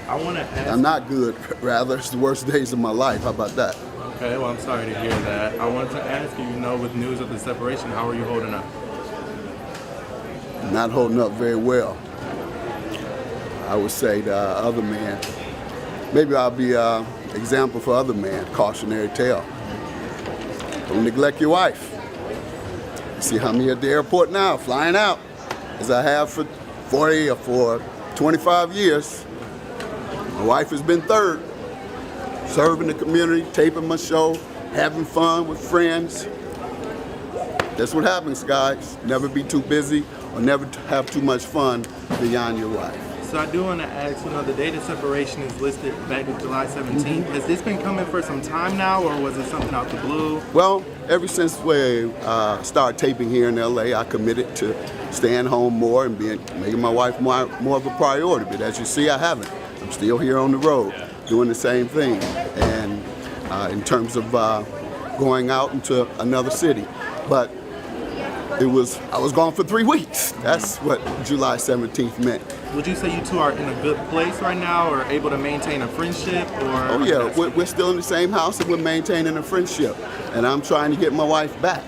I want to ask. I'm not good, rather. It's the worst days of my life. How about that? Okay, well, I'm sorry to hear that. I wanted to ask you, with news of the separation, how are you holding up? Not holding up very well. I would say the other man, maybe I'll be an example for other men, cautionary tale. Don't neglect your wife. You see how many at the airport now, flying out, as I have for 40 or for 25 years. My wife has been third, serving the community, taping my show, having fun with friends. That's what happens, guys. Never be too busy or never have too much fun beyond your wife. So I do want to ask, the date of separation is listed back to July 17th. Has this been coming for some time now, or was it something out the blue? Well, ever since we started taping here in LA, I committed to staying home more and making my wife more of a priority. But as you see, I haven't. I'm still here on the road, doing the same thing. And in terms of going out into another city. But I was gone for 3 weeks. That's what July 17th meant. Would you say you two are in a good place right now, or able to maintain a friendship? Oh yeah, we're still in the same house and we're maintaining a friendship. And I'm trying to get my wife back.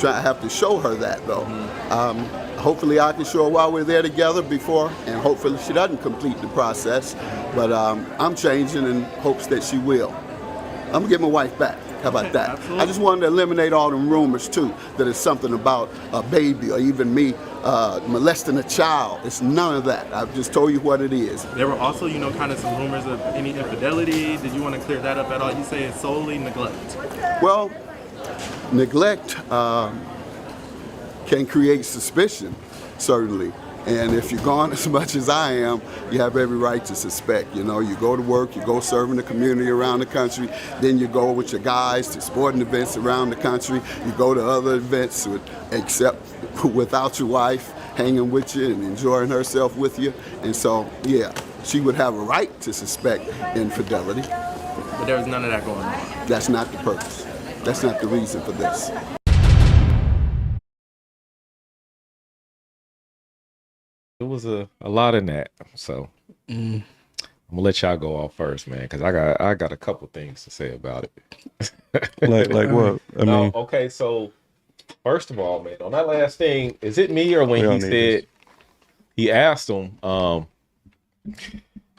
I have to show her that though. Hopefully I can show her while we're there together before, and hopefully she doesn't complete the process. But I'm changing in hopes that she will. I'm gonna get my wife back. How about that? Absolutely. I just wanted to eliminate all them rumors too, that it's something about a baby or even me molesting a child. It's none of that. I've just told you what it is. There were also, kind of some rumors of any infidelity. Did you want to clear that up at all? You say it's solely neglect. Well, neglect can create suspicion, certainly. And if you're gone as much as I am, you have every right to suspect. You go to work, you go serving the community around the country, then you go with your guys to sporting events around the country, you go to other events except without your wife hanging with you and enjoying herself with you. And so, yeah, she would have a right to suspect infidelity. But there was none of that going on. That's not the purpose. That's not the reason for this. It was a lot in that, so I'm gonna let y'all go off first, man, because I got a couple things to say about it. like what? I mean, okay, so first of all, man, on that last thing, is it me or when he said he asked him,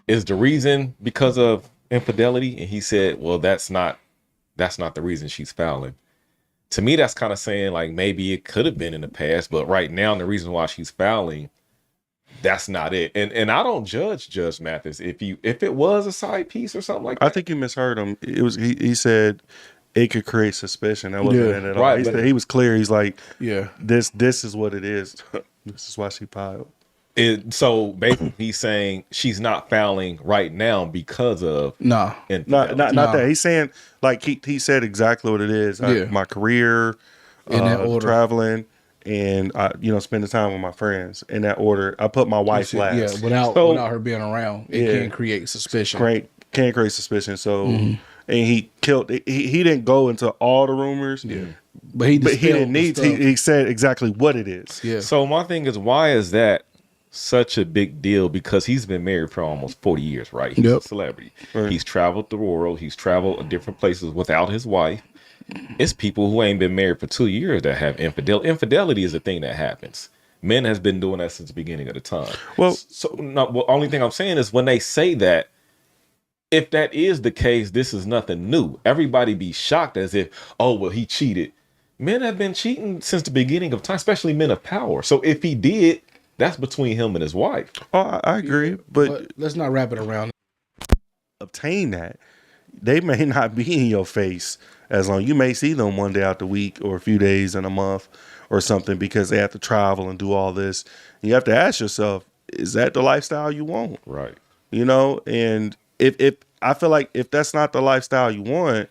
is the reason because of infidelity? And he said, well, that's not the reason she's fouling. To me, that's kind of saying like maybe it could have been in the past, but right now the reason why she's fouling, that's not it. And I don't judge Judge Mathis if it was a side piece or something like that. I think you misheard him. It was he said it could create suspicion. That wasn't it at all. Right, He was clear. He's like, this is what it is. This is why she piled. So basically he's saying she's not fouling right now because of not that. He's saying like he said exactly what it is. My career, in that order, traveling, and spending time with my friends in that order. I put my wife last. Yeah, without her being around, it can create suspicion. Can create suspicion. So, and he killed. He didn't go into all the rumors. Yeah, but he didn't need to. He said exactly what it is. Yeah. So my thing is, why is that such a big deal? Because he's been married for almost 40 years, right? He's a celebrity. Right. He's traveled the world. He's traveled to different places without his wife. It's people who ain't been married for 2 years that have infidelity. Infidelity is a thing that happens. Men has been doing that since the beginning of the time. Well, only thing I'm saying is when they say that, if that is the case, this is nothing new. Everybody be shocked as if, oh, well, he cheated. Men have been cheating since the beginning of time, especially men of power. So if he did, that's between him and his wife. Oh, I agree. But let's not wrap it around. Obtain that. They may not be in your face as long. You may see them one day out the week or a few days in a month or something because they have to travel and do all this. You have to ask yourself, is that the lifestyle you want? Right. And if I feel like if that's not the lifestyle you want,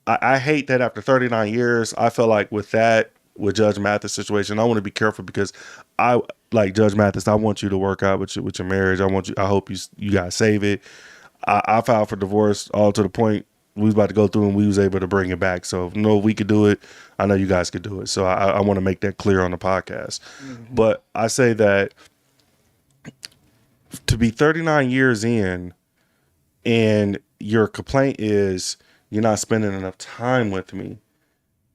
I hate that after 39 years, I feel like with Judge Mathis situation, I want to be careful because I like Judge Mathis. I want you to work out with your marriage. I hope you guys save it. I filed for divorce all to the point we was about to go through and we was able to bring it back. So if we could do it, I know you guys could do it. So I want to make that clear on the podcast. But I say that to be 39 years in, and your complaint is you're not spending enough time with me.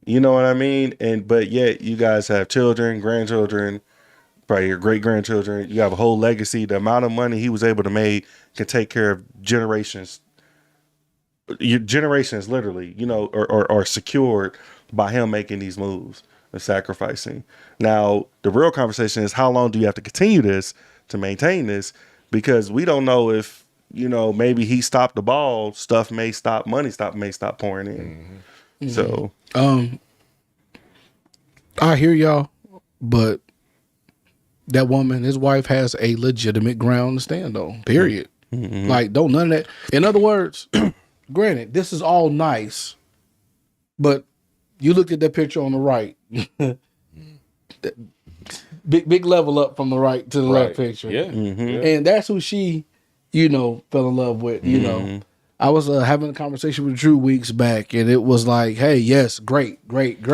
You know what I mean? But yet you guys have children, grandchildren, probably your great grandchildren. You have a whole legacy. The amount of money he was able to make can take care of generations. Your generations, literally, or secured by him making these moves and sacrificing. Now, the real conversation is how long do you have to continue this to maintain this? Because we don't know if maybe he stopped the ball, stuff may stop, money may stop pouring in. Mm-hmm. So. I hear y'all, but that woman, his wife, has a legitimate ground to stand on. Period. Mm-hmm. Like, don't none of that. In other words, granted, this is all nice, but you looked at that picture on the right. big level up from the right to the left picture. Yeah. Mm-hmm. And that's who she, fell in love with. I was having a conversation with Drew weeks back, and it was like, hey, yes, great. But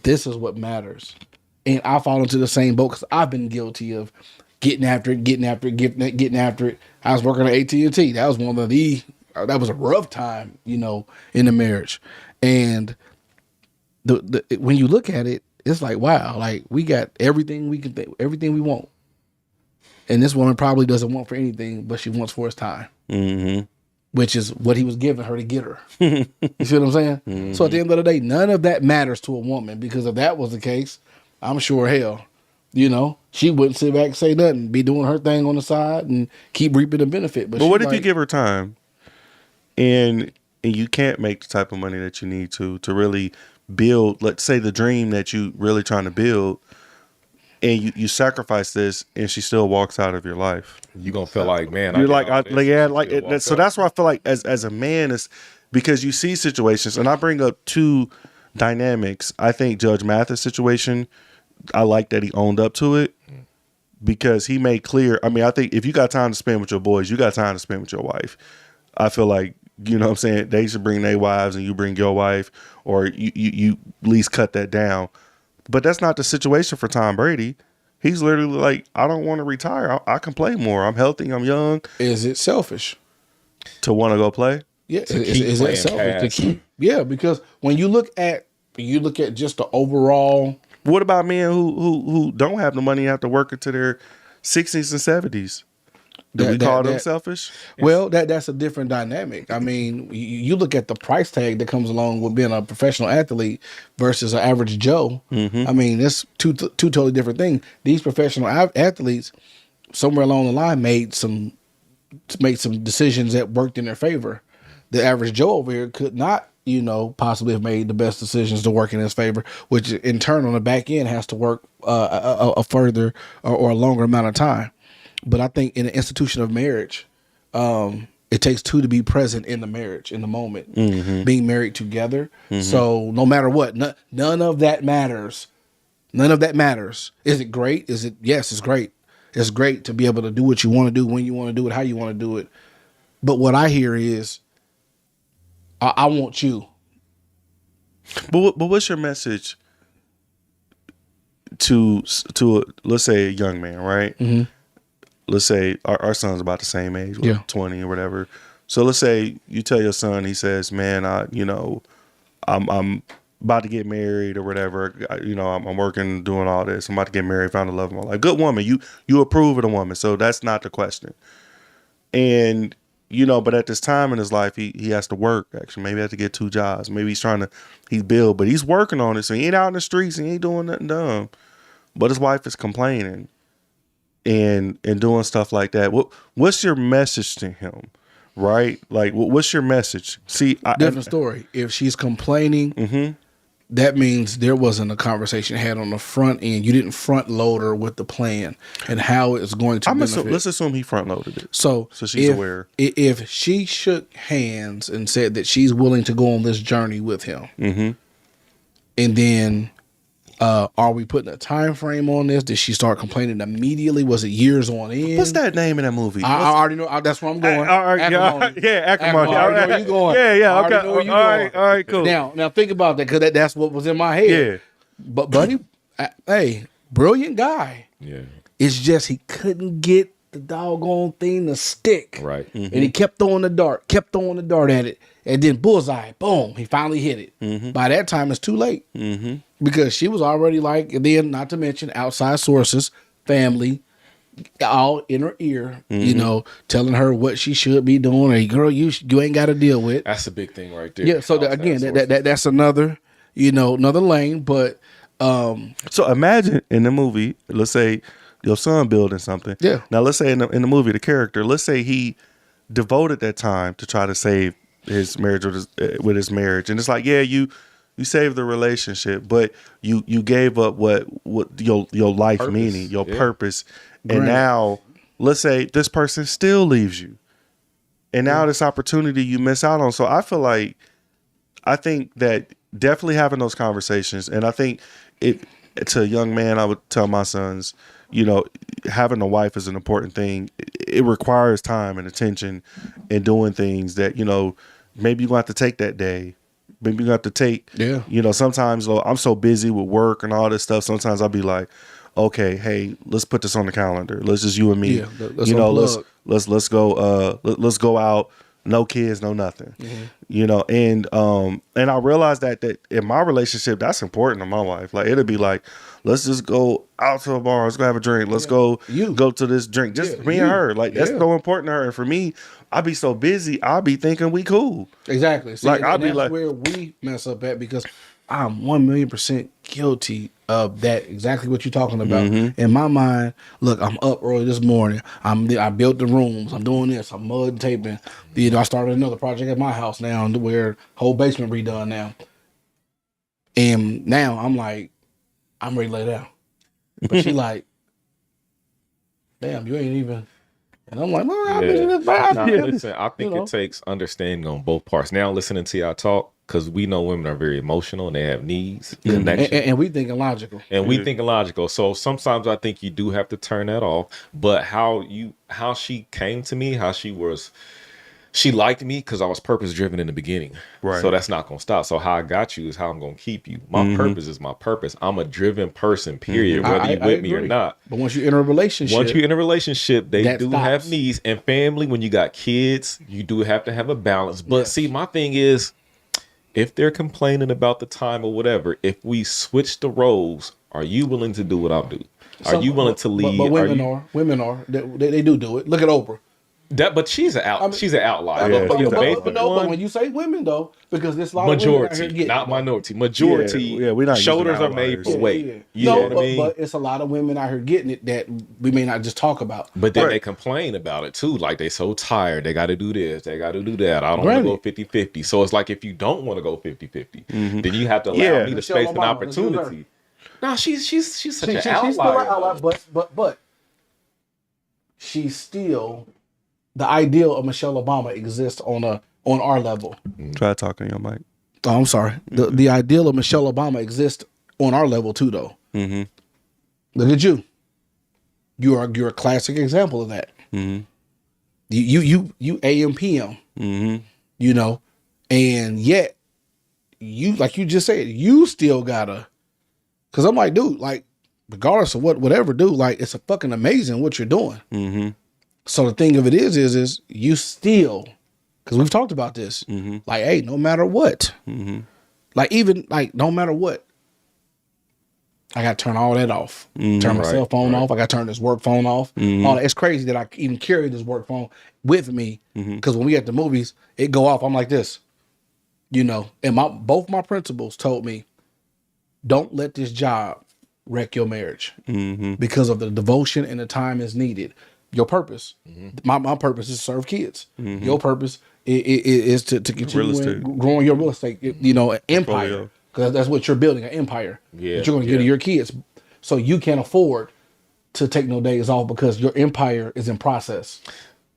this is what matters. And I fall into the same boat because I've been guilty of getting after it. I was working at AT&T. That was that was a rough time, in the marriage. And when you look at it, it's like, wow, like we got everything everything we want. And this woman probably doesn't want for anything, but she wants for his time. Mm-hmm. Which is what he was giving her to get her. You see what I'm saying? Mm-hmm. So at the end of the day, none of that matters to a woman, because if that was the case, I'm sure hell, she wouldn't sit back and say nothing, be doing her thing on the side and keep reaping the benefit. But what if you give her time and you can't make the type of money that you need to really build, let's say, the dream that you really trying to build, and you sacrifice this, and she still walks out of your life? You gonna feel like, man, you're so that's why I feel like as a man, is because you see situations, and I bring up two dynamics. I think Judge Mathis' situation, I like that he owned up to it, because he made clear. I mean, I think if you got time to spend with your boys, you got time to spend with your wife. I feel like, what I'm saying, they should bring their wives and you bring your wife, or you at least cut that down. But that's not the situation for Tom Brady. He's literally like, I don't want to retire. I can play more. I'm healthy. I'm young. Is it selfish to want to go play? Yeah, is it selfish to keep? Yeah, because when you look at just the overall. What about men who don't have the money and have to work into their 60s and 70s? Do we call them selfish? Well, that's a different dynamic. I mean, you look at the price tag that comes along with being a professional athlete versus an average Joe. Mm-hmm. I mean, that's two totally different things. These professional athletes, somewhere along the line, made some decisions that worked in their favor. The average Joe over here could not, possibly have made the best decisions to work in his favor, which in turn on the back end has to work a further or a longer amount of time. But I think in the institution of marriage, it takes two to be present in the marriage, in the moment, being married together. Mm-hmm. So no matter what, none of that matters. None of that matters. Is it great? Yes, it's great. It's great to be able to do what you want to do, when you want to do it, how you want to do it. But what I hear is, I want you. But what's your message to let's say a young man, right? Mm-hmm. Let's say our son's about the same age, 20 or whatever. So let's say you tell your son, he says, man, I'm about to get married or whatever. I'm working, doing all this. I'm about to get married, found the love of my life. Good woman. You approve of the woman. So that's not the question. And, but at this time in his life, he has to work, actually. Maybe he has to get 2 jobs. Maybe he's build, but he's working on it. So he ain't out in the streets. He ain't doing nothing dumb. But his wife is complaining and doing stuff like that. What's your message to him, right? Like, what's your message? See, different story. If she's complaining, that means there wasn't a conversation had on the front end. You didn't front load her with the plan and how it's going to benefit. Let's assume he front loaded it. So she's aware. If she shook hands and said that she's willing to go on this journey with him, and then are we putting a time frame on this? Did she start complaining immediately? Was it years on end? What's that name in that movie? I already know. That's where I'm going. Acrimony. Acrimony. I already know where you going. Okay. All right, cool. Now think about that, because that's what was in my head. Yeah. But buddy, hey, brilliant guy. Yeah. It's just he couldn't get the doggone thing to stick. Right. And he kept throwing the dart at it. And then bullseye, boom, he finally hit it. By that time, it's too late. Because she was already like, and then not to mention outside sources, family, all in her ear, you know, telling her what she should be doing. Hey, girl, you ain't got to deal with. That's a big thing right there. Yeah, so again, that's another, you know, another lane. But so imagine in the movie, let's say your son building something. Yeah. Now let's say in the movie, the character, let's say he devoted that time to try to save his marriage with his marriage, and it's like, yeah, you saved the relationship, but you gave up what your life Purpose. meaning, your Yeah. purpose, and Right. now let's say this person still leaves you, and now this opportunity you miss out on. So I think that definitely having those conversations, and I think to a young man, I would tell my sons, you know, having a wife is an important thing. It requires time and attention and doing things that, you know, maybe you're going to have to take that day. Maybe you have to take, you know, sometimes I'm so busy with work and all this stuff. Sometimes I'll be like, okay, hey, let's put this on the calendar. Let's just you and me, Yeah, let's you know, unplug. let's go out. No kids, no nothing, you know, and I realized that in my relationship, that's important in my life. Like, it'll be like, let's just go out to a bar, let's go have a drink, let's go to this drink, just me and her. Like, that's so important to her. And for me, I be so busy, I be thinking we cool. Exactly. See, Like, and I'll be that's like, where we mess up at, because I'm 1,000,000% guilty of that. Exactly what you're talking about. In my mind, look, I'm up early this morning. I built the rooms. I'm doing this. I'm mud and taping. You know, I started another project at my house now, where whole basement redone now. And now I'm like, I'm ready to lay down. But she like, damn, you ain't even. And I'm like, well, I've been in this bad. Nah, listen, I think it takes understanding on both parts. Now listening to y'all talk, because we know women are very emotional and they have needs, connection. And we thinking logical. And we think illogical. So sometimes I think you do have to turn that off. But how she came to me, she liked me because I was purpose driven in the beginning. Right. So that's not gonna stop. So how I got you is how I'm gonna keep you. My purpose is my purpose. I'm a driven person, period. Whether you with me or not. But once you enter a relationship, they that do stops. have needs. And family, when you got kids, you do have to have a balance. But see, my thing is, if they're complaining about the time or whatever, if we switch the roles, are you willing to do what I'll do? Are you willing to lead? But women are. They do it. Look at Oprah. But she's an outlier. But when you say women, though, because there's a lot of women out here majority, getting not it, minority. Majority. we're not shoulders using are made outliers. for weight. You know what I mean? But it's a lot of women out here getting it that we may not just talk about. But then they complain about it too. Like, they so tired. They got to do this. They got to do that. I don't want to go 50-50. So it's like, if you don't want to go 50-50, then you have to allow me the space and opportunity. No, she's such an outlier. She's still an outlier, but she's still, the ideal of Michelle Obama exists on our level. Try talking to your mic. Oh, I'm sorry. The ideal of Michelle Obama exists on our level too, though. Look at you. You're a classic example of that. You AM PM. You know, and yet you, like you just said, you still gotta. Because I'm like, dude, like, regardless of whatever, dude, like, it's a fucking amazing what you're doing. So the thing of it is you still, because we've talked about this, like, hey, no matter what, like, even like, no matter what, I got to turn all that off. Turn my cell phone off. I got to turn this work phone off. All that. It's crazy that I even carry this work phone with me, because when we at the movies, it go off. I'm like this, you know. And both my principals told me, don't let this job wreck your marriage, because of the devotion and the time is needed. Your purpose, my purpose is to serve kids. Your purpose is to continue growing your real estate, you know, empire, because that's what you're building, an empire that you're going to give to your kids. So you can't afford to take no days off, because your empire is in process.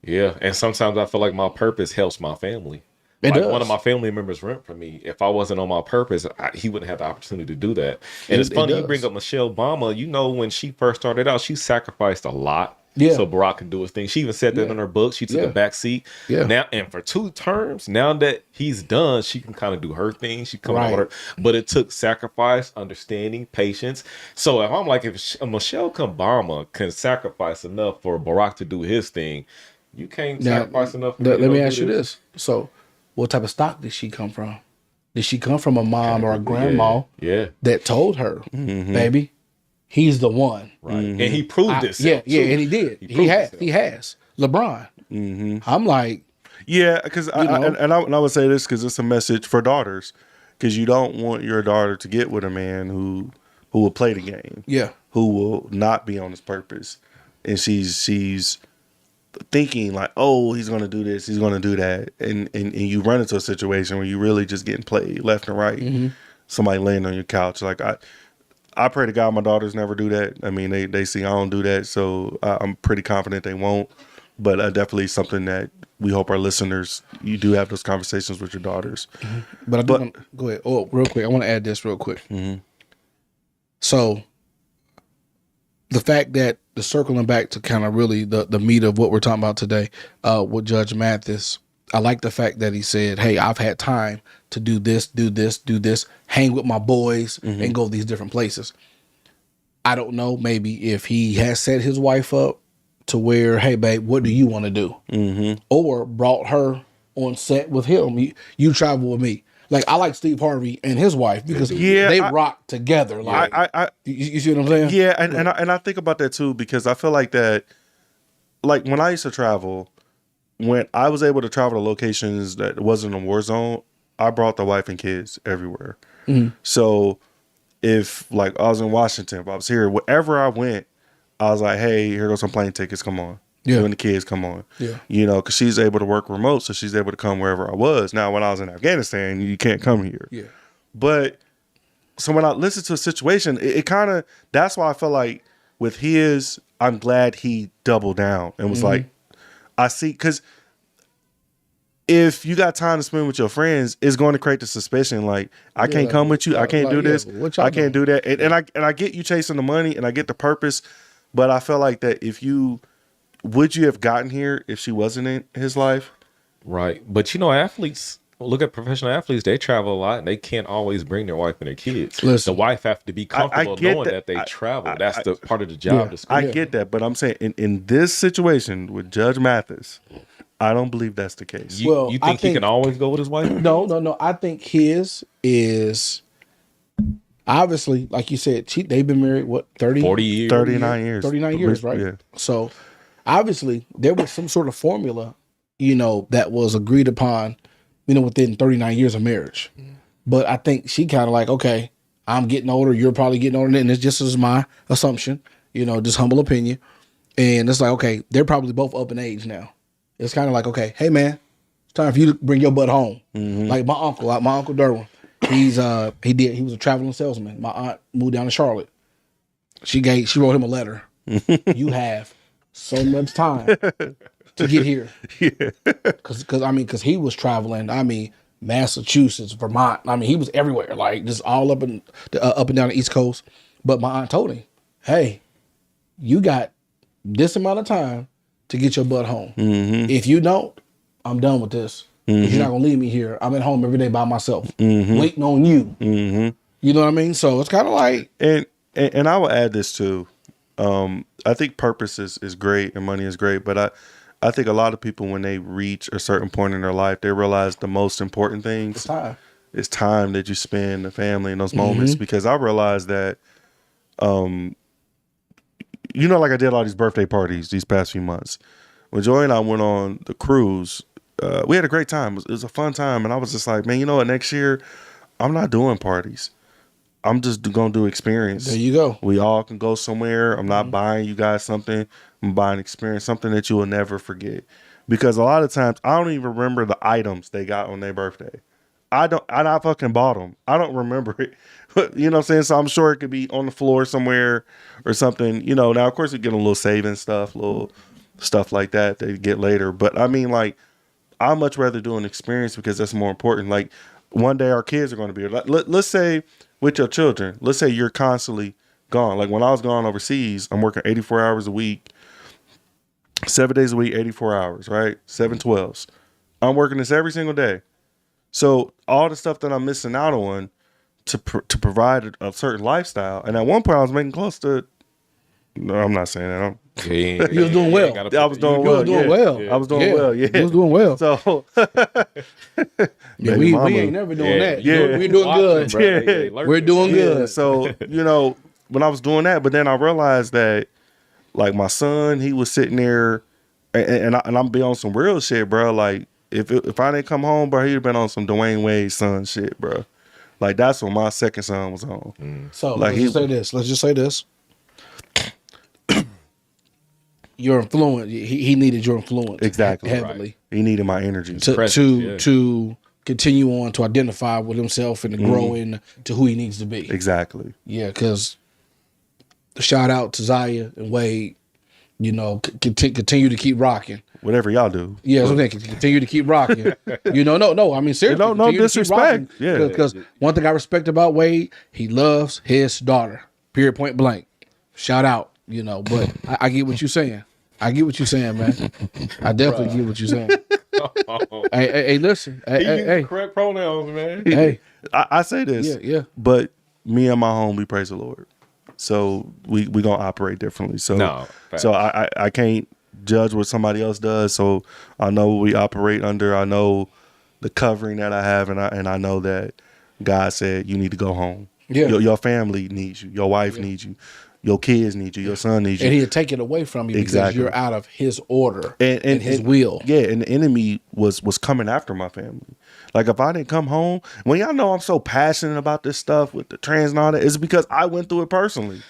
Yeah, and sometimes I feel like my purpose helps my family. Like, one of my family members rent for me. If I wasn't on my purpose, he wouldn't have the opportunity to do that. And it's funny you bring up Michelle Obama. You know, when she first started out, she sacrificed a lot Yeah. so Barack can do his thing. She even said that in her book. She took a back seat. Yeah. Now, and for 2 terms, now that he's done, she can kind of do her thing. She come out with her, but it took sacrifice, understanding, patience. So if I'm like, if Michelle Obama can sacrifice enough for Barack to do his thing, you can't sacrifice enough. Let me ask you this. So, what type of stock did she come from? Did she come from a mom or a grandma that told her, baby, he's the one? Right. And he proved this. Yeah, and he did. He has. LeBron. I'm like, yeah, because I would say this because it's a message for daughters, because you don't want your daughter to get with a man who will play the game. Yeah. Who will not be on his purpose. And she's thinking like, oh, he's going to do this, he's going to do that. And you run into a situation where you really just getting played left and right. Somebody laying on your couch. Like I pray to God my daughters never do that. I mean, they see I don't do that. So I'm pretty confident they won't. But definitely something that we hope our listeners, you do have those conversations with your daughters. But go ahead. Oh, real quick. I want to add this real quick. So the fact that the circling back to kind of really the meat of what we're talking about today with Judge Mathis, I like the fact that he said, hey, I've had time to do this, hang with my boys and go these different places. I don't know, maybe if he has set his wife up to where, hey, babe, what do you want to do? Or brought her on set with him. You travel with me. Like, I like Steve Harvey and his wife because they rock together. Like, you see what I'm saying? Yeah, and I think about that too, because I feel like that, like when I used to travel, when I was able to travel to locations that wasn't a war zone, I brought the wife and kids everywhere. So if like I was in Washington, if I was here, wherever I went, I was like, hey, here goes some plane tickets, come on. You and the kids, come on. You know, because she's able to work remote, so she's able to come wherever I was. Now, when I was in Afghanistan, you can't come here. But so when I listen to a situation, it kind of, that's why I feel like with his, I'm glad he doubled down and was like, I see, because if you got time to spend with your friends, it's going to create the suspicion like, I can't come with you, I can't do this, I can't do that. And I get you chasing the money and I get the purpose, but I feel like that would you have gotten here if she wasn't in his life? Right. But you know, athletes, look at professional athletes, they travel a lot and they can't always bring their wife and their kids. Listen, the wife have to be comfortable knowing that they travel. That's the part of the job. I get that, but I'm saying in this situation with Judge Mathis, I don't believe that's the case. You think he can always go with his wife? No. I think his is obviously, like you said, they've been married, what, 40 years? 39 years. 39 years, right? Yeah. So obviously there was some sort of formula, that was agreed upon, within 39 years of marriage. But I think she kind of like, okay, I'm getting older, you're probably getting older, and it's just as my assumption, just humble opinion. And it's like, okay, they're probably both up in age now. It's kind of like, okay, hey man, it's time for you to bring your butt home. Like my uncle Derwin, he was a traveling salesman. My aunt moved down to Charlotte. She wrote him a letter. You have so much time to get here. Because he was traveling. Massachusetts, Vermont. He was everywhere, like just all up and down the East Coast. But my aunt told him, hey, you got this amount of time to get your butt home. If you don't, I'm done with this. You're not gonna leave me here. I'm at home every day by myself, waiting on you. You know what I mean? So it's kind of like, and I will add this too. I think purpose is great and money is great, but I think a lot of people, when they reach a certain point in their life, they realize the most important things is time that you spend the family in those moments. Because I realized that, like I did all these birthday parties these past few months. When Joy and I went on the cruise, we had a great time. It was a fun time. And I was just like, man, you know what? Next year, I'm not doing parties. I'm just going to do experience. There you go. We all can go somewhere. I'm not buying you guys something. I'm buying experience, something that you will never forget. Because a lot of times, I don't even remember the items they got on their birthday. I fucking bought them. I don't remember it. You know what I'm saying? So I'm sure it could be on the floor somewhere or something. Now, of course, we get a little saving stuff, little stuff like that they get later. But I'd much rather do an experience because that's more important. Like, one day our kids are going to be here. Let's say with your children, let's say you're constantly gone. Like when I was gone overseas, I'm working 84 hours a week. 7 days a week, 84 hours, right? 7/12s. I'm working this every single day. So all the stuff that I'm missing out on to provide a certain lifestyle. And at one point I was making close to, no, I'm not saying that. You was doing well. I was doing well. I was doing well. Yeah. You was doing well. So yeah, we ain't never doing that. Yeah. We're doing good. Yeah. We're doing good. So, when I was doing that, but then I realized that like my son, he was sitting there and I'm be on some real shit, bro. Like if I didn't come home, bro, he'd have been on some Dwayne Wade's son shit, bro. Like that's what my second son was on. So like let's just say this. Your influence. He needed your influence exactly heavily. Right. He needed my energy to continue on to identify with himself and to grow into who he needs to be. Exactly. Yeah, because shout out to Zaya and Wade. Continue to keep rocking. Whatever y'all do. Yeah, so they continue to keep rocking. No. I mean, seriously. No disrespect. Yeah. Because one thing I respect about Wade, he loves his daughter. Period, point blank. Shout out. But I get what you're saying. I get what you're saying, man. I definitely get what you're saying. Hey, listen. Hey, correct pronouns, man. Hey, I say this. Yeah. But me and my home, we praise the Lord. So we gonna operate differently. So I can't judge what somebody else does. So I know what we operate under. I know the covering that I have, and I know that God said you need to go home. Yeah. Your family needs you. Your wife needs you. Your kids need you. Your son needs you. And he'll take it away from you because you're out of his order and his will. Yeah, and the enemy was coming after my family. Like if I didn't come home, when y'all know I'm so passionate about this stuff with the trans and all that, it's because I went through it personally.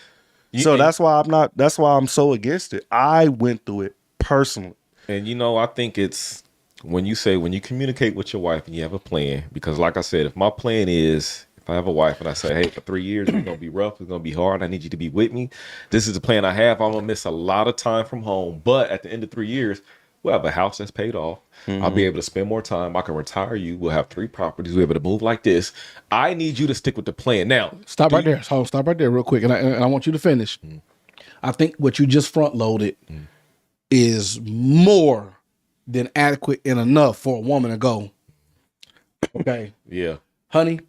So that's why I'm so against it. I went through it personally. And I think it's when you communicate with your wife and you have a plan, because like I said, if my plan is, if I have a wife and I say, hey, for 3 years, it's going to be rough, it's going to be hard, I need you to be with me. This is the plan I have. I'm going to miss a lot of time from home. But at the end of 3 years, we'll have a house that's paid off. I'll be able to spend more time. I can retire you. We'll have 3 properties. We'll be able to move like this. I need you to stick with the plan. Now, stop right there. Stop right there real quick. And I want you to finish. I think what you just front loaded is more than adequate and enough for a woman to go, okay, yeah, honey,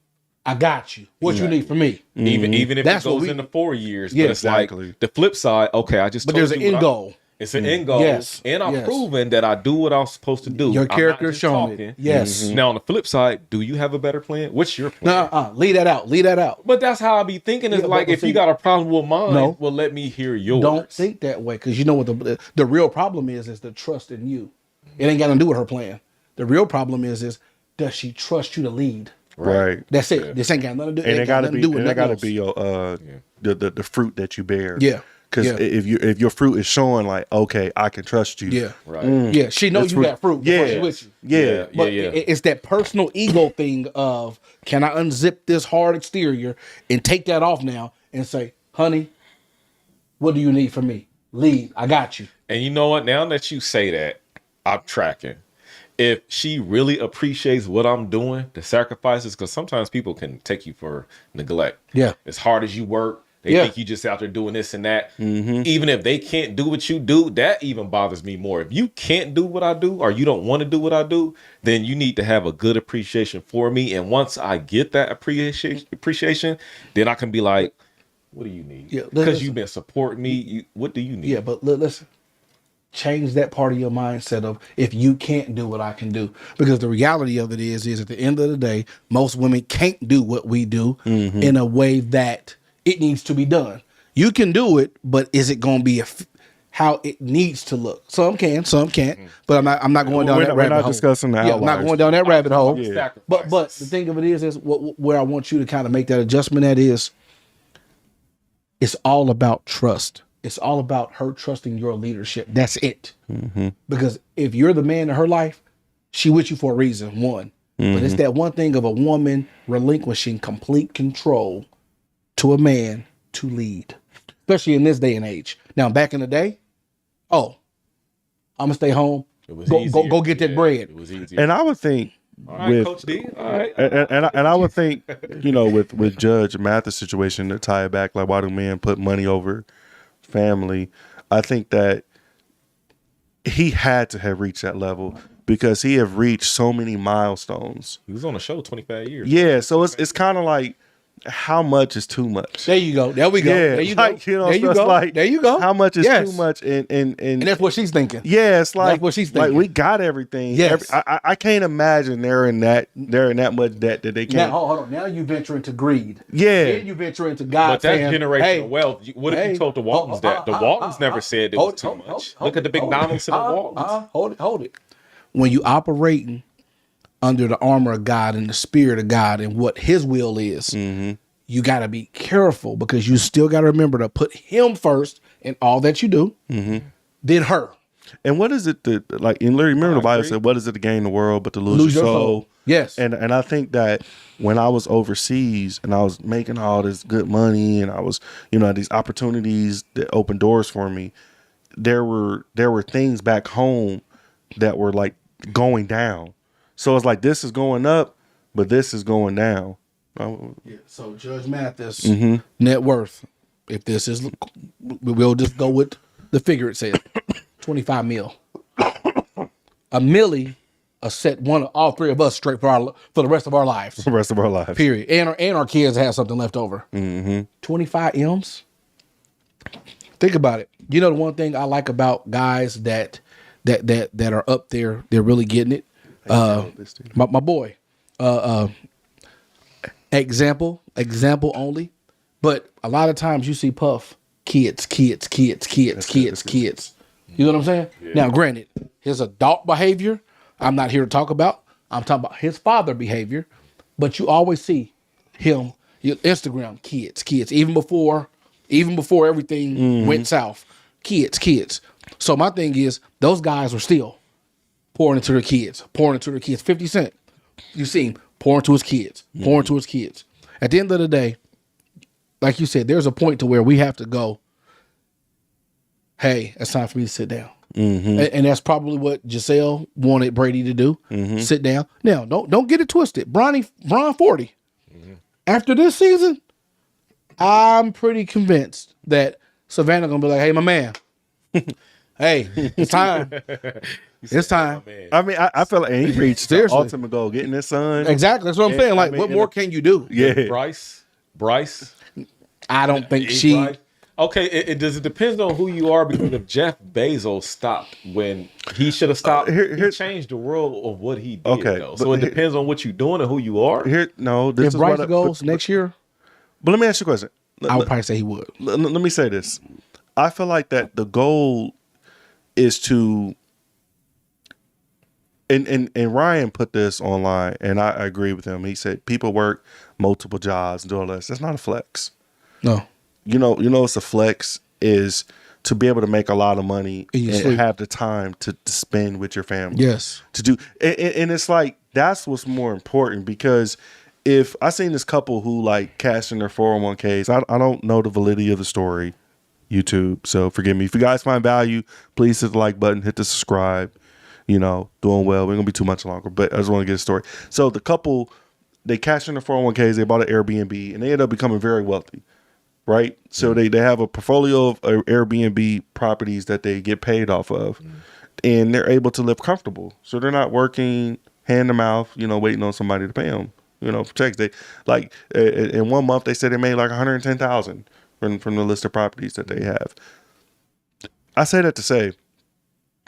I got you. What you need from me? Even if it goes into 4 years, but it's like the flip side. Okay, I just. But there's an end goal. It's an end goal. Yes. And I've proven that I do what I'm supposed to do. Your character is showing it. Yes. Now on the flip side, do you have a better plan? What's your plan? Leave that out. But that's how I be thinking. Is like if you got a problem with mine, well, let me hear yours. Don't think that way, because you know what the real problem is the trust in you. It ain't got nothing to do with her plan. The real problem is does she trust you to lead? Right. That's it. This ain't got nothing to do. And it got to be. And it got to be your the fruit that you bear. Yeah. Because if your fruit is showing like, okay, I can trust you. Yeah. Right. Yeah. She knows you got fruit. Yeah. With you. Yeah. But it's that personal ego thing of, can I unzip this hard exterior and take that off now and say, honey, what do you need from me? Lead. I got you. And you know what? Now that you say that, I'm tracking. If she really appreciates what I'm doing, the sacrifices, because sometimes people can take you for neglect. Yeah. As hard as you work, they think you just out there doing this and that. Even if they can't do what you do, that even bothers me more. If you can't do what I do, or you don't want to do what I do, then you need to have a good appreciation for me. And once I get that appreciation, then I can be like, what do you need? Because you've been supporting me. What do you need? Yeah, but listen. Change that part of your mindset of, if you can't do what I can do, because the reality of it is at the end of the day, most women can't do what we do in a way that it needs to be done. You can do it, but is it going to be how it needs to look? Some can, some can't. But I'm not going down that rabbit hole. We're not discussing that. I'm not going down that rabbit hole. Yeah. But the thing of it is where I want you to kind of make that adjustment at is, it's all about trust. It's all about her trusting your leadership. That's it. Because if you're the man in her life, she with you for a reason, one. But it's that one thing of a woman relinquishing complete control to a man to lead, especially in this day and age. Now, back in the day, I'm gonna stay home. Go get that bread. It was easier. And I would think, all right, Coach D. All right. And I would think, with Judge Mathis' situation, to tie it back, like, why do men put money over family? I think that he had to have reached that level because he have reached so many milestones. He was on the show 25 years. Yeah, so it's kind of like, how much is too much? There you go. There we go. Yeah, There you like, go. you know, There so you it's go. like, There you go. How much is Yes. too much? And that's what she's thinking. Yeah, it's like That's what she's like thinking. we got everything. Yes. I can't imagine they're in that much debt that they Now, can't. hold on. Now you venture into greed. Yeah. Then you venture into God But that's saying, generational hey, wealth. What if hey, you told the Waltons that? The Waltons never said it was too much. Look at the big Donaldson and Waltons. Hold it. When you operating under the armor of God and the spirit of God and what his will is, you got to be careful because you still got to remember to put him first in all that you do, then her. And what is it that, like, in Larry, remember the Bible said, what is it to gain the world but to lose your soul? Yes. And I think that when I was overseas and I was making all this good money and I was, you know, these opportunities that opened doors for me, there were things back home that were like going down. So it's like, this is going up, but this is going down. Yeah, so Judge Mathis net worth, if this is, we'll just go with the figure it says, 25 mil. A milli, a set one of all three of us straight for the rest of our lives. The rest of our lives. Period. And our kids have something left over. 25 M's. Think about it. You know the one thing I like about guys that are up there, they're really getting it. My boy. Example only. But a lot of times you see Puff, kids. You know what I'm saying? Yeah. Now, granted, his adult behavior, I'm not here to talk about. I'm talking about his father behavior. But you always see him, your Instagram, kids. Even before everything went south, kids. So my thing is, those guys are still pouring into their kids. 50 Cent, you see him pouring to his kids. At the end of the day, like you said, there's a point to where we have to go, hey, it's time for me to sit down. And that's probably what Giselle wanted Brady to do. Sit down. Now, don't get it twisted. Bron 40. After this season, I'm pretty convinced that Savannah gonna be like, hey, my man. Hey, it's time. It's time. I mean, I feel like he reached the ultimate goal, getting his son. Exactly. That's what I'm saying. Like, what more can you do? Yeah. Bryce. I don't think she. Bryce. Okay, it depends on who you are, because if Jeff Bezos stopped when he should have stopped, he changed the world of what he did. Okay, though. So it depends on what you're doing and who you are. This If is Bryce what goes next year, but let me ask you a question. I would probably say he would. Let me say this. I feel like that the goal is to, and Ryan put this online, and I agree with him. He said people work multiple jobs and do all this. That's not a flex. No. You know, it's a flex is to be able to make a lot of money and have the time to spend with your family. Yes. To do, and it's like, that's what's more important, because if I seen this couple who like cashed in their 401ks, I don't know the validity of the story, YouTube, so forgive me. If you guys find value, please hit the like button, hit the subscribe. You know, doing well. We're gonna be too much longer, but I just want to get a story. So the couple, they cashed in their 401ks, they bought an Airbnb, and they ended up becoming very wealthy. Right. So they have a portfolio of Airbnb properties that they get paid off of, and they're able to live comfortable. So they're not working hand to mouth, you know, waiting on somebody to pay them, you know, for checks. They like in 1 month, they said they made like 110,000 from the list of properties that they have. I say that to say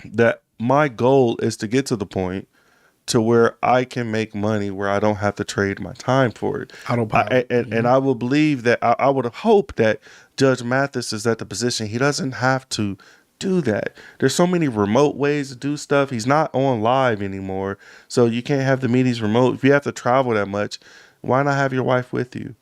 that my goal is to get to the point to where I can make money where I don't have to trade my time for it. And I will believe that I would hope that Judge Mathis is at the position he doesn't have to do that. There's so many remote ways to do stuff. He's not on live anymore, so you can't have the meetings remote. If you have to travel that much, why not have your wife with you?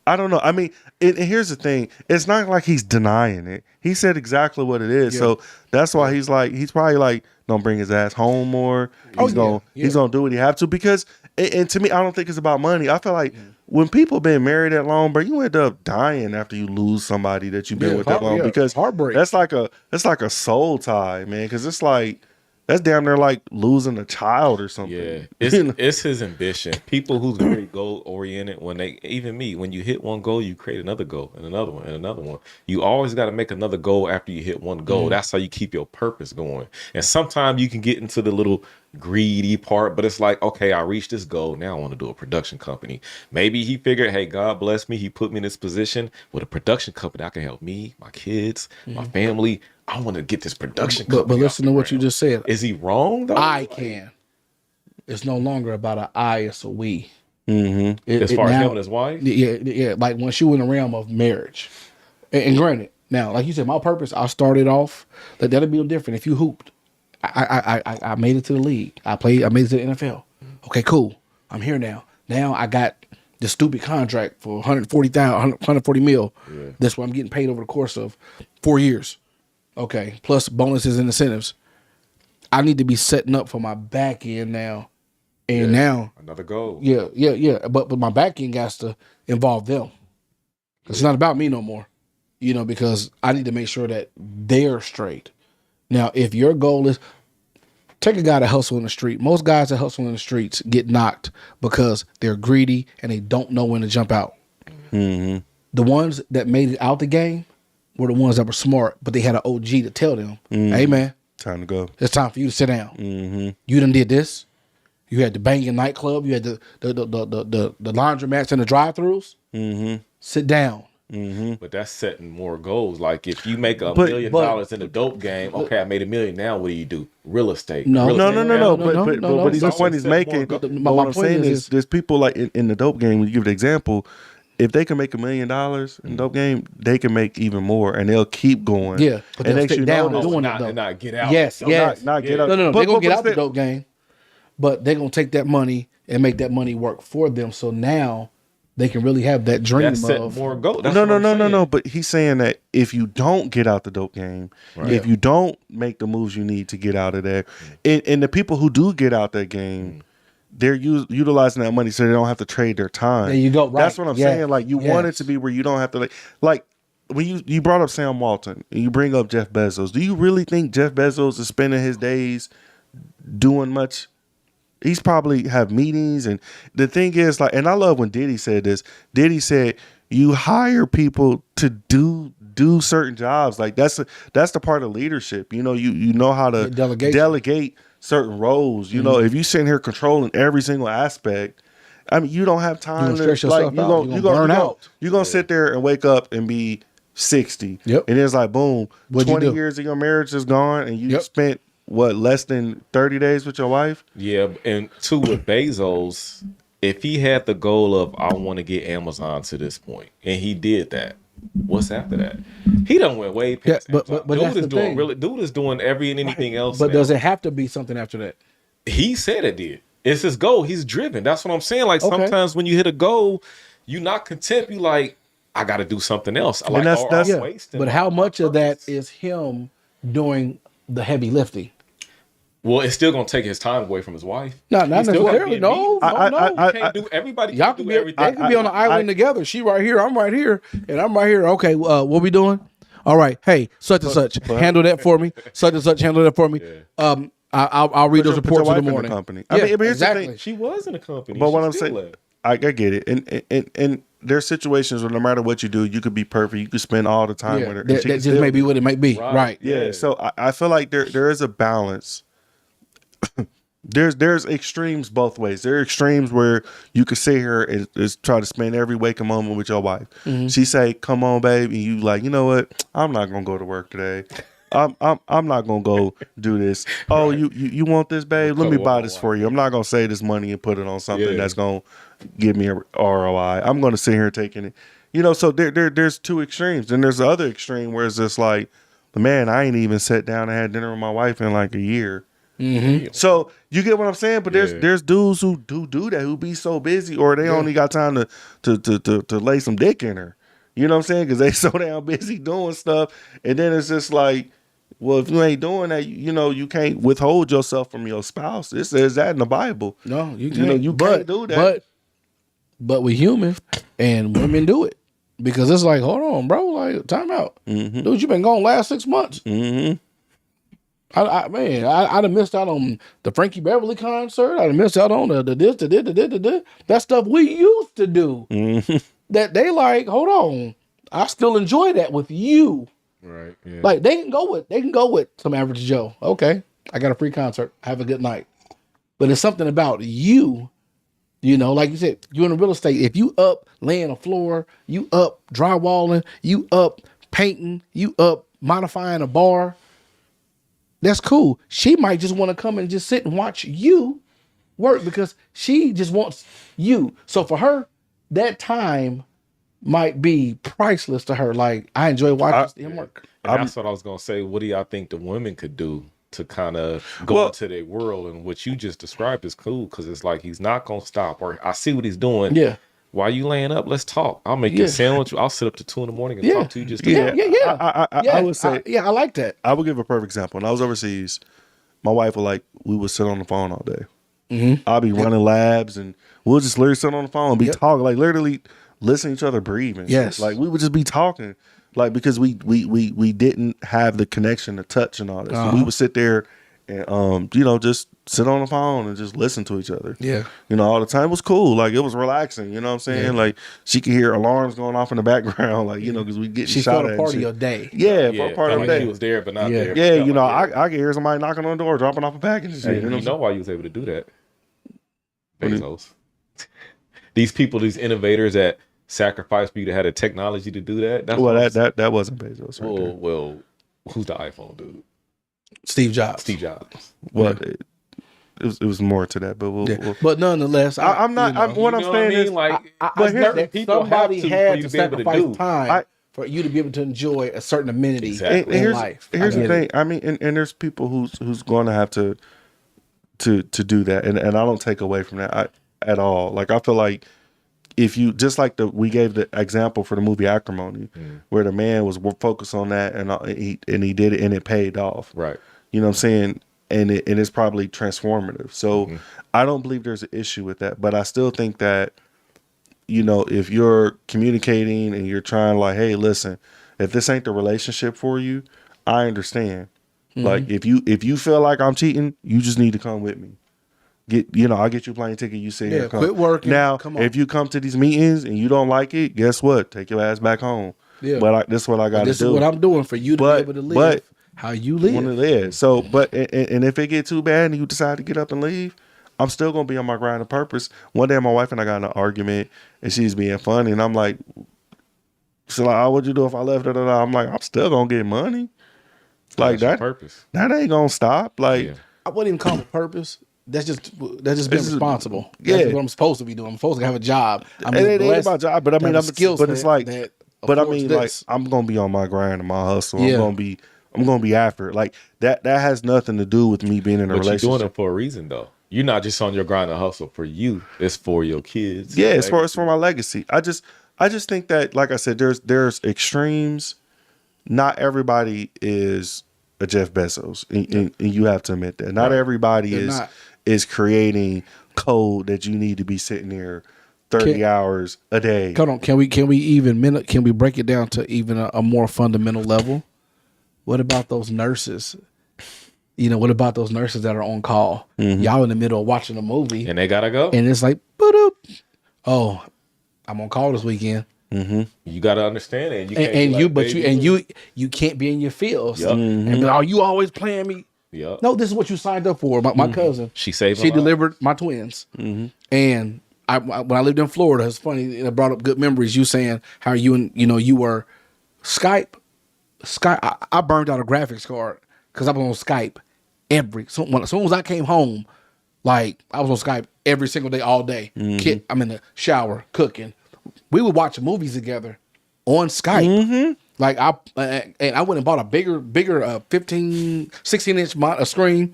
I don't know. I mean, and here's the thing. It's not like he's denying it. He said exactly what it is. Yeah. So that's why he's probably like, don't bring his ass home more. He's gonna do what he have to, because, and to me, I don't think it's about money. I feel like when people been married that long, bro, you end up dying after you lose somebody that you've been with that long, because heartbreak. That's like a soul tie, man. Because it's like That's damn near like losing a child or something. Yeah, it's his ambition. People who's very goal oriented, even me, when you hit one goal, you create another goal and another one and another one. You always got to make another goal after you hit one goal. That's how you keep your purpose going. And sometimes you can get into the little greedy part, but it's like, okay, I reached this goal. Now I want to do a production company. Maybe he figured, hey, God bless me. He put me in this position with a production company. I can help me, my kids, my family. I want to get this production company. But listen to what you just said. Is he wrong though? I can. It's no longer about an I, it's a we. As far as him and his wife? Yeah. Like once you in the realm of marriage. And granted, now, like you said, my purpose, I started off, that'll be no different. If you hooped, I made it to the league. I made it to the NFL. Okay, cool. I'm here now. Now I got the stupid contract for $140 million. Yeah. That's what I'm getting paid over the course of 4 years. Okay, plus bonuses and incentives. I need to be setting up for my back end now. And now another goal. Yeah. But my back end has to involve them. It's not about me no more. Because I need to make sure that they're straight. Now, if your goal is take a guy that hustle in the street. Most guys that hustle in the streets get knocked because they're greedy and they don't know when to jump out. The ones that made it out the game were the ones that were smart, but they had an OG to tell them, hey, man. Time to go. It's time for you to sit down. You done did this. You had the banging nightclub. You had the laundromats and the drive-thrus. Sit down. But that's setting more goals. Like if you make $1 million in the dope game, okay, I made $1 million. Now what do? Real estate. No. But the point he's making. What I'm saying is, there's people like in the dope game. When you give the example, if they can make $1 million in the dope game, they can make even more, and they'll keep going. Yeah, but they'll stick down and doing it though. And not get out. Yes. Not get out. No. They're gonna get out the dope game, but they're gonna take that money and make that money work for them. So now they can really have that dream of more goals. No. But he's saying that if you don't get out the dope game, if you don't make the moves you need to get out of there, and the people who do get out that game, they're utilizing that money so they don't have to trade their time. There you go. Right. That's what I'm saying. Like you want it to be where you don't have to like when you brought up Sam Walton and you bring up Jeff Bezos. Do you really think Jeff Bezos is spending his days doing much? He's probably have meetings, and the thing is, like, and I love when Diddy said this. Diddy said, "You hire people to do certain jobs. Like that's the part of leadership. You know how to delegate certain roles. You know, if you sitting here controlling every single aspect, I mean, you don't have time to like you're gonna burn out. You're gonna sit there and wake up and be 60. Yep. And it's like boom, 20 years of your marriage is gone, and you spent less than 30 days with your wife? Yeah, and two, with Bezos, if he had the goal of I want to get Amazon to this point, and he did that, what's after that? He done went way past. But dude is doing dude is doing every and anything else. But now. Does it have to be something after that? He said it did. It's his goal. He's driven. That's what I'm saying. Like sometimes when you hit a goal, you're not content. You like, I got to do something else. Like, that's but how much of that is him doing the heavy lifting? Well, it's still gonna take his time away from his wife. No, not necessarily. No. Can't do everybody. Y'all can do everything. They can be on the island together. She right here, I'm right here, and I'm right here. Okay, what we doing? All right. Hey, such and such, handle that for me. Such and such, handle that for me. Yeah. I'll read those reports in the morning. Company. Yeah, I mean, here's exactly. the thing. She was in a company. But what I'm saying, I get it, and there's situations where no matter what you do, you could be perfect. You could spend all the time with her. That just may be what it might be. Right. Yeah. So I feel like there is a balance. There's extremes both ways. There are extremes where you could sit here and try to spend every waking moment with your wife. She say, "Come on, babe," and you like, you know what? I'm not gonna go to work today. I'm not gonna go do this. Oh, you want this, babe? Let me buy this for you. I'm not gonna save this money and put it on something that's gonna give me a ROI. I'm gonna sit here taking it. You know, so there's two extremes. Then there's the other extreme where it's just like, man, I ain't even sat down and had dinner with my wife in like a year. So you get what I'm saying? But there's dudes who do that, who be so busy, or they only got time to lay some dick in her. You know what I'm saying? Because they so damn busy doing stuff, and then it's just like, well, if you ain't doing that, you can't withhold yourself from your spouse. It says that in the Bible. No, you can't. You can't do that. But we human, and women do it because it's like, hold on, bro, like time out, dude. You been gone last 6 months. I'd have missed out on the Frankie Beverly concert. I'd have missed out on the this, the that stuff we used to do. That they like, hold on, I still enjoy that with you. Right. Yeah. Like they can go with some average Joe. Okay, I got a free concert. Have a good night. But it's something about you. You know, like you said, you in real estate. If you up laying a floor, you up drywalling, you up painting, you up modifying a bar. That's cool. She might just want to come and just sit and watch you work because she just wants you. So for her, that time might be priceless to her. Like, I enjoy watching him work. And that's what I was gonna say. What do y'all think the women could do to kind of go into their world? And what you just described is cool because it's like he's not gonna stop. Or I see what he's doing. Yeah. While you laying up, let's talk. I'll make you a sandwich. I'll sit up to 2 a.m. and talk to you. Just I would say, I like that. I would give a perfect example. When I was overseas, my wife we would sit on the phone all day. Mm-hmm. I'll be running labs and we'll just literally sit on the phone and be talking, like literally listening to each other breathing. Yes. Like we would just be talking, like because we didn't have the connection to touch and all that. So we would sit there and just sit on the phone and just listen to each other. Yeah. All the time. It was cool. Like it was relaxing. You know what I'm saying? Yeah. Like she could hear alarms going off in the background. Like, because we get shot at. She felt a part of your day. Yeah, for a part of the day. She was there, but not there. Yeah, I could hear somebody knocking on the door, dropping off a package and shit. You know why you was able to do that? Bezos. These people, these innovators that sacrificed for you to have the technology to do that. That wasn't Bezos. Well, who's the iPhone dude? Steve Jobs. Well, it was more to that, but but nonetheless, I'm not. What I'm saying is, but here's people somebody had to sacrifice time for you to be able to enjoy a certain amenity in life. Here's the thing. I mean, and there's people who's going to have to do that, and I don't take away from that at all. Like I feel like if you just like we gave the example for the movie Acrimony, where the man was focused on that and he did it and it paid off. Right. You know what I'm saying? And it's probably transformative. So I don't believe there's an issue with that, but I still think that, if you're communicating and you're trying like, hey, listen, if this ain't the relationship for you, I understand. Like if you feel like I'm cheating, you just need to come with me. I'll get you a plane ticket. You sit here. Quit working. Now, if you come to these meetings and you don't like it, guess what? Take your ass back home. Yeah. But this is what I got to do. This is what I'm doing for you to be able to live how you live. So, and if it get too bad and you decide to get up and leave, I'm still gonna be on my grind of purpose. One day, my wife and I got in an argument, and she's being funny, and I'm like, "So, like, what'd you do if I left?" I'm like, "I'm still gonna get money." Like that. Purpose. That ain't gonna stop. Like I wouldn't even call it purpose. That's just being responsible. That's what I'm supposed to be doing. I'm supposed to have a job. It ain't about job, but I mean, but it's like, but I mean, like, I'm gonna be on my grind and my hustle. Yeah. I'm gonna be after it. Like that has nothing to do with me being in a relationship. You're doing it for a reason, though. You're not just on your grind and hustle for you. It's for your kids. Yeah, it's for my legacy. I just think that, like I said, there's extremes. Not everybody is a Jeff Bezos, and you have to admit that. Not everybody is creating code that you need to be sitting there 30 hours a day. Hold on, can we break it down to even a more fundamental level? What about those nurses? What about those nurses that are on call? Y'all in the middle of watching a movie and they gotta go, and it's like, boop. Oh, I'm on call this weekend. You gotta understand it. You can't be in your feels. Yep. And are you always playing me? Yep. No, this is what you signed up for. My cousin, she delivered my twins, and when I lived in Florida, it's funny. It brought up good memories. You saying how you were Skype. I burned out a graphics card because I was on Skype as soon as I came home. Like I was on Skype every single day, all day. I'm in the shower cooking. We would watch movies together on Skype. Like I went and bought a bigger 15, 16-inch screen.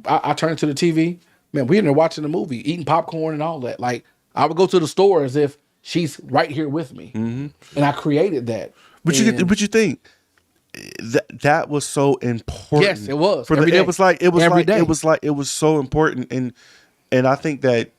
I turned to the TV. Man, we in there watching the movie, eating popcorn and all that. Like I would go to the store as if she's right here with me, and I created that. But you think that was so important? Yes, it was. It was so important, and I think that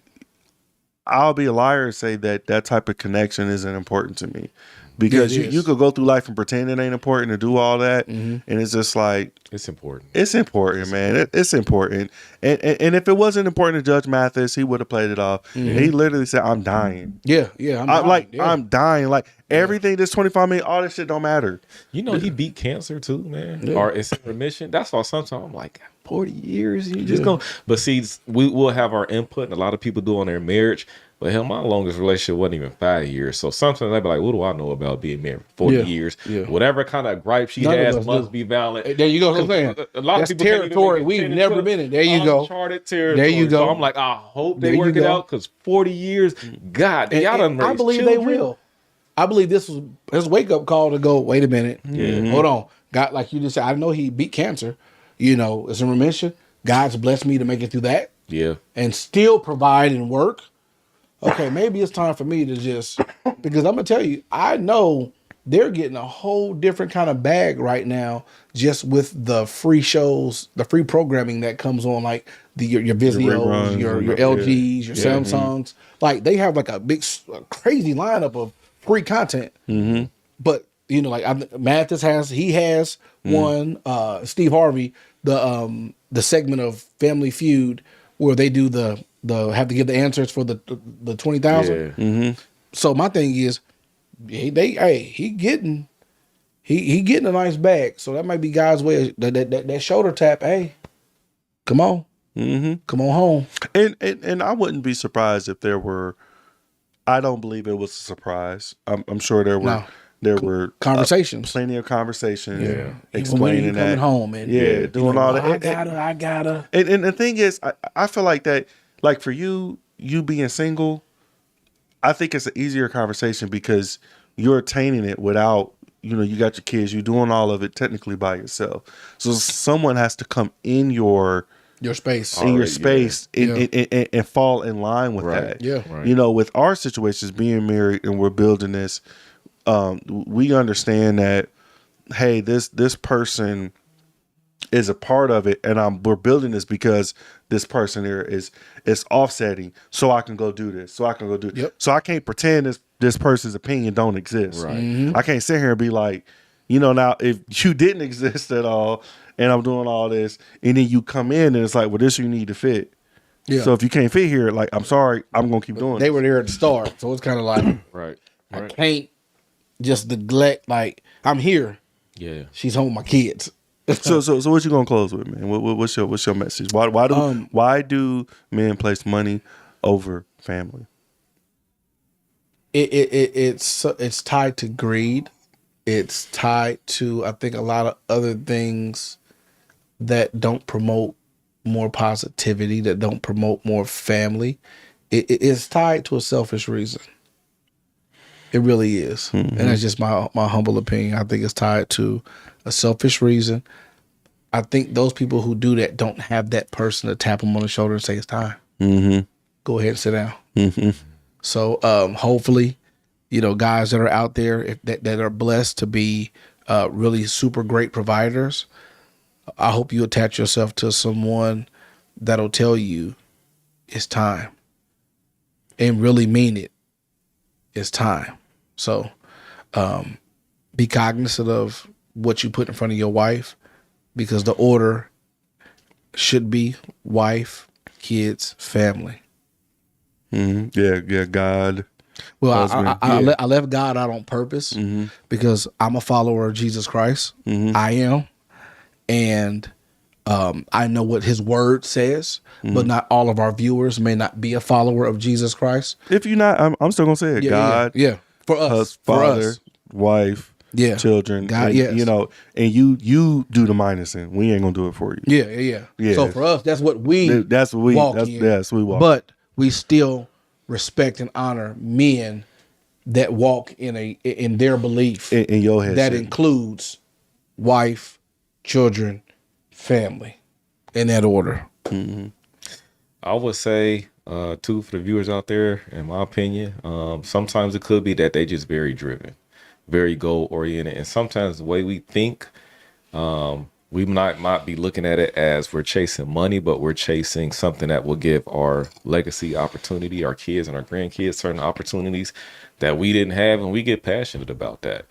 I'll be a liar and say that type of connection isn't important to me. because It is. you could go through life and pretend it ain't important to do all that, Mm-hmm. and it's just like It's important. it's important, man. It's important, and if it wasn't important to Judge Mathis, he would have played it off. Mm-hmm. And he literally said, "I'm dying. Yeah, I'm dying. Like everything. This 25 million, all this shit don't matter." You know, he beat cancer too, man. Yeah. Or it's in remission. That's why sometimes I'm like, 40 years, you just go. But see, we will have our input, and a lot of people do on their marriage. But hell, my longest relationship wasn't even 5 years. So sometimes I'd be like, what do I know about being married for 40 years? Yeah. Whatever kind of gripe she None of has us must do. be valid. There you go. What I'm saying. A lot That's of people can't even territory make it we've 10 and never 12. been in. There you go. Uncharted territory. There you go. So I'm like, I hope they There you work it go. out, because 40 years, God, y'all done I raised believe they children. will. I believe this was his wake up call to go, wait a minute. Yeah. Hold on. God, like you just said, I know he beat cancer. You know, it's in remission. God's blessed me to make it through that Yeah. and still provide and work. Okay, maybe it's time for me to just, because I'm going to tell you, I know they're getting a whole different kind of bag right now just with the free shows, the free programming that comes on, like your Vizios, reruns your and LGs, your Samsungs. Like they have like a big, crazy lineup of free content. Mm-hmm. But, you know, like Mathis has one, Steve Harvey, the segment of Family Feud where they do the have to give the answers for the 20,000. Yeah. Mm-hmm. So my thing is, he getting a nice bag. So that might be God's way of, that shoulder tap. Hey, come on, come on home. And I wouldn't be surprised if there were. I don't believe it was a surprise. I'm sure there were. No. There were Conversations. plenty of conversations, Yeah. explaining When are you coming that, home, and doing all that. I gotta. And the thing is, I feel like that, like for you being single, I think it's an easier conversation because you're attaining it without, you got your kids, you're doing all of it technically by yourself. So someone has to come in your space. and fall in line with that. Yeah. Right. With our situations, being married and we're building this, we understand that, hey, this person is a part of it, and we're building this because this person here is offsetting, so I can go do this, so I can go do. Yep. So I can't pretend this person's opinion don't exist. Right. Mm-hmm. I can't sit here and be like, now if you didn't exist at all, and I'm doing all this, and then you come in and it's like, well, this you need to fit. Yeah. So if you can't fit here, like, I'm sorry, I'm gonna keep doing. They were there at the start, so it's kind of like Right. I can't just neglect. Like I'm here. Yeah. She's home with my kids. So what you gonna close with, man? What's your message? Why do men place money over family? It's tied to greed. It's tied to, I think, a lot of other things that don't promote more positivity, that don't promote more family. It's tied to a selfish reason. It really is. And that's just my humble opinion. I think it's tied to a selfish reason. I think those people who do that don't have that person to tap them on the shoulder and say, it's time. Mm-hmm. Go ahead and sit down. Mm-hmm. So hopefully, guys that are out there that are blessed to be really super great providers, I hope you attach yourself to someone that'll tell you it's time and really mean it. It's time. So be cognizant of what you put in front of your wife, because the order should be wife, kids, family. Mm-hmm. Yeah, God. Well, I left God out on purpose because I'm a follower of Jesus Christ. I am. And I know what his word says, but not all of our viewers may not be a follower of Jesus Christ. If you're not, I'm still gonna say it. God, yeah. For us, father, wife, children, God, and, yes. and you do the minusing. We ain't gonna do it for you. Yeah. So for us, that's what we walk in. Yes, we walk. But we still respect and honor men that walk in their belief. In your head, that includes wife, children, family, in that order. I would say, too, for the viewers out there, in my opinion, sometimes it could be that they just very driven, very goal oriented, and sometimes the way we think, we might be looking at it as we're chasing money, but we're chasing something that will give our legacy opportunity, our kids and our grandkids certain opportunities that we didn't have, and we get passionate about that.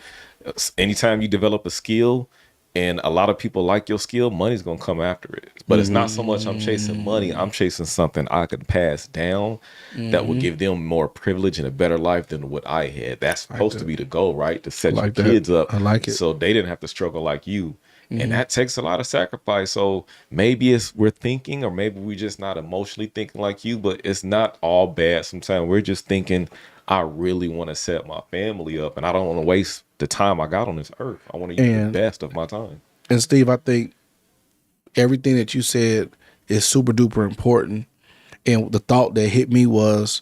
Anytime you develop a skill and a lot of people like your skill, money's gonna come after it. But it's not so much I'm chasing money, I'm chasing something I could pass down that will give them more privilege and a better life than what I had. That's supposed to be the goal, right? To set your kids up. I like it. So they didn't have to struggle like you. And that takes a lot of sacrifice. So maybe we're thinking, or maybe we're just not emotionally thinking like you, but it's not all bad. Sometimes we're just thinking, I really want to set my family up, and I don't want to waste the time I got on this earth. I want to use the best of my time. And Steve, I think everything that you said is super duper important. And the thought that hit me was,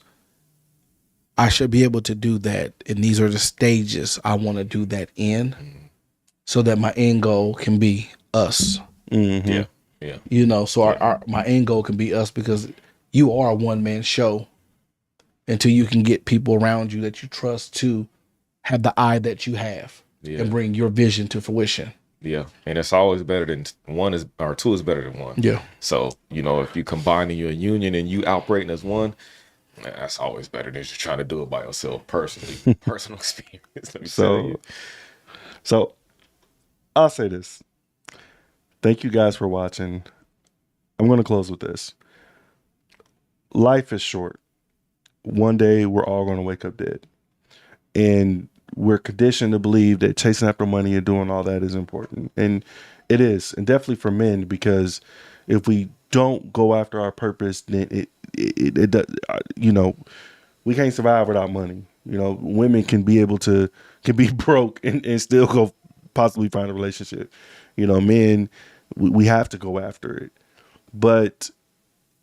I should be able to do that. And these are the stages I want to do that in, so that my end goal can be us. Yeah. You know, so my end goal can be us, because you are a one-man show until you can get people around you that you trust to have the eye that you have and bring your vision to fruition. Yeah. And it's always better than two is better than one. Yeah. So, you know, if you combine in your union and you operating as one, that's always better than just trying to do it by yourself personally. Personal experience. Let me tell you. So I'll say this. Thank you guys for watching. I'm going to close with this. Life is short. One day we're all going to wake up dead. And we're conditioned to believe that chasing after money and doing all that is important. And it is. And definitely for men, because if we don't go after our purpose, then it does, you know, we can't survive without money. You know, women can be broke and still go possibly find a relationship. You know, men, we have to go after it. But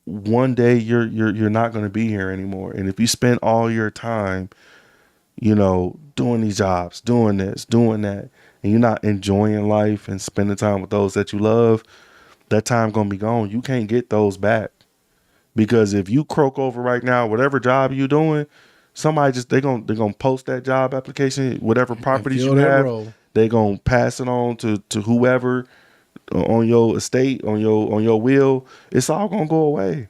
one day you're not going to be here anymore. And if you spend all your time, you know, doing these jobs, doing this, doing that, and you're not enjoying life and spending time with those that you love, that time going to be gone. You can't get those back. Because if you croak over right now, whatever job you're doing, somebody they're gonna post that job application, whatever properties you have, they're gonna pass it on to whoever on your estate, on your will. It's all gonna go away.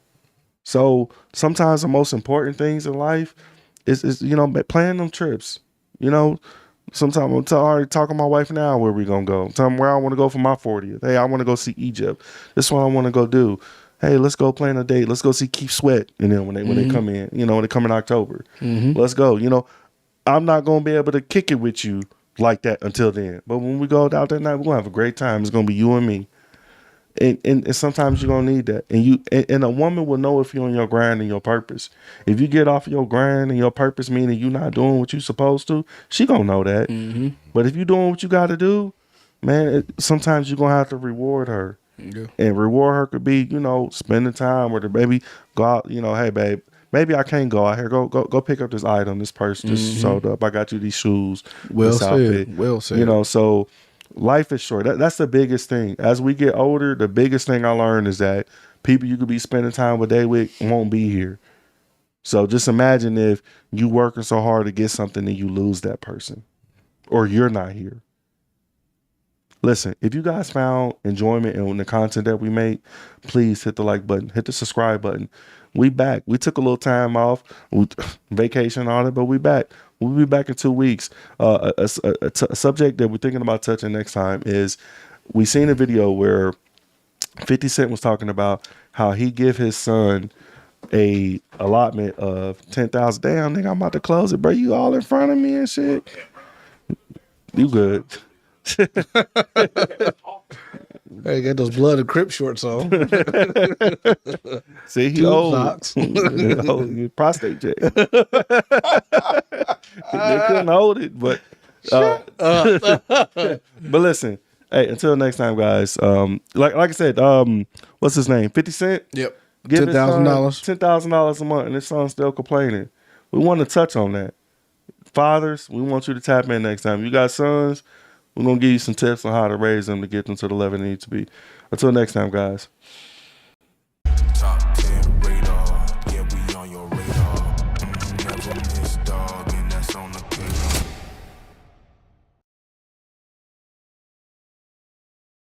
So sometimes the most important things in life is you know, planning them trips. You know, sometimes I'm already talking to my wife now where we gonna go. Tell them where I want to go for my 40th. Hey, I want to go see Egypt. This is what I want to go do. Hey, let's go plan a date. Let's go see Keith Sweat. And then when they come in, you know, when they come in October, let's go. You know, I'm not going to be able to kick it with you like that until then. But when we go out that night, we're going to have a great time. It's going to be you and me. And sometimes you're going to need that. And a woman will know if you're on your grind and your purpose. If you get off your grind and your purpose, meaning you're not doing what you're supposed to, she going to know that. But if you're doing what you got to do, man, sometimes you're going to have to reward her. Yeah. And reward her could be, you know, spending time with her, baby. Go out, you know, hey babe, maybe I can't go out here. Go pick up this item, this purse just sold up. I got you these shoes. Well said. Well said. You know, so life is short. That's the biggest thing. As we get older, the biggest thing I learned is that people you could be spending time with day with won't be here. So just imagine if you working so hard to get something and you lose that person, or you're not here. Listen, if you guys found enjoyment in the content that we make, please hit the like button, hit the subscribe button. We back. We took a little time off, vacation on it, but we back. We'll be back in 2 weeks. A subject that we're thinking about touching next time is, we seen a video where 50 Cent was talking about how he give his son a allotment of 10,000. Damn, nigga, I'm about to close it, bro. You all in front of me and shit. You good. Hey, got those blood and Crip shorts on. See, he old. Prostate check. They couldn't hold it, but but listen. Hey, until next time, guys. Like I said, what's his name? 50 Cent. Yep. Give $10,000. $10,000 a month, and his son's still complaining. We want to touch on that. Fathers, we want you to tap in next time. You got sons, we're going to give you some tips on how to raise them to get them to the level they need to be. Until next time, guys.